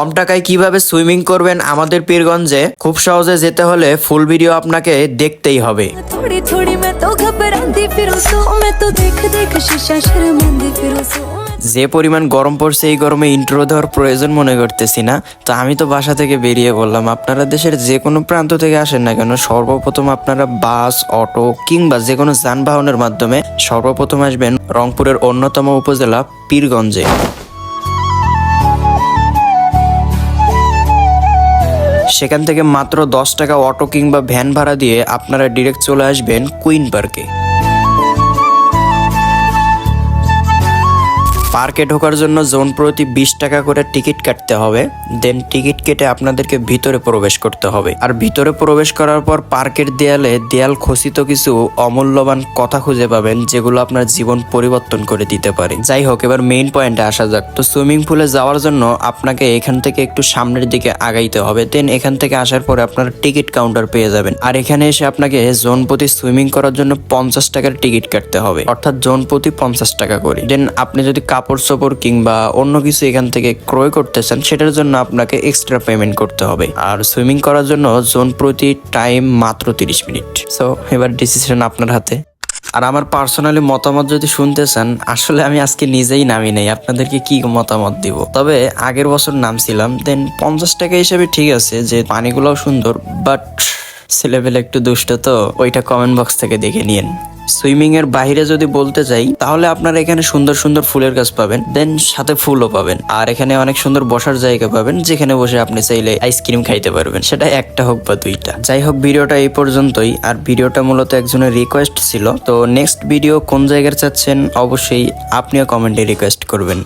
কম টাকায় কিভাবে সুইমিং করবেন আমাদের পীরগঞ্জে, খুব সহজে যেতে হলে ফুল ভিডিও আপনাকে দেখতেই হবে। थोड़ी थोड़ी मैं तो घबराती फिरूं सो मैं तो देख देख शीशा शर्मांदी फिरूं सो যে পরিমাণ গরম পড়ছে এই গরমে ইন্ট্রো দেওয়ার প্রয়োজন মনে করতেছি না। তো আমি তো বাসা থেকে বেরিয়ে বললাম, আপনারা দেশের যে কোনো প্রান্ত থেকে আসেন না কেন, সর্বপ্রথম আপনারা বাস, অটো কিংবা যে কোনো যানবাহনের মাধ্যমে সর্বপ্রথম আসবেন রংপুরের অন্যতম উপজেলা পীরগঞ্জে। সেখান থেকে মাত্র 10 টাকা অটো কিংবা ভ্যান ভাড়া দিয়ে আপনারা ডিরেক্ট চলে আসবেন কুইন পার্কে। পার্কে ঢোকার জন্য জোন প্রতি 20 টাকা করে টিকিট কাটতে হবে। দেন টিকিট কেটে আপনাদেরকে ভিতরে প্রবেশ করতে হবে। আর ভিতরে প্রবেশ করার পর পার্কের দেয়াল খচিত কিছু অমূল্যবান কথা খুঁজে পাবেন, যেগুলো আপনার জীবন পরিবর্তন করে দিতে পারে। যাই হোক, এবার মেইন পয়েন্টে আসা যাক। তো সুইমিং পুলে যাওয়ার জন্য আপনাকে এখান থেকে একটু সামনের দিকে আগাইতে হবে। দেন এখান থেকে আসার পরে আপনারা টিকিট কাউন্টার পেয়ে যাবেন। আর এখানে এসে আপনাকে জোন প্রতি সুইমিং করার জন্য 50 টাকার টিকিট কাটতে হবে, অর্থাৎ জোন প্রতি 50 টাকা করে। দেন আপনি যদি কাপড় চোপড় কিংবা অন্য কিছু এখান থেকে ক্রয় করতে চান, সেটার জন্য আপনাকে এক্সট্রা পেমেন্ট করতে হবে। আর সুইমিং করার জন্য জোন প্রতি টাইম মাত্র 30 মিনিট। সো এবার ডিসিশন আপনার হাতে। আর আমার পার্সোনালি মতামত যদি শুনতে চান, আসলে আমি আজকে নিজেই নামি নেই, আপনাদেরকে কি মতামত দিব। তবে আগের বছর নামছিলাম, দেন 50 টাকা হিসেবে ঠিক আছে, যে পানিগুলোও সুন্দর, বাট ছেলেবেলে একটু দুষ্ট, তো ওইটা কমেন্ট বক্স থেকে দেখে নিয়েন। সুইমিং এর বাইরে যদি বলতে চাই, তাহলে আপনারা এখানে সুন্দর সুন্দর ফুলের গাছ পাবেন, দেন সাথে ফুলও পাবেন। আর এখানে অনেক সুন্দর বসার জায়গা পাবেন, যেখানে বসে আপনি চাইলে আইসক্রিম খাইতে পারবেন, সেটা একটা হোক বা দুইটা। যাই হোক, ভিডিওটা এই পর্যন্তই। আর ভিডিওটা মূলত একজনের রিকোয়েস্ট ছিল। তো নেক্সট ভিডিও কোন জায়গার চাচ্ছেন অবশ্যই আপনিও কমেন্টে রিকোয়েস্ট করবেন।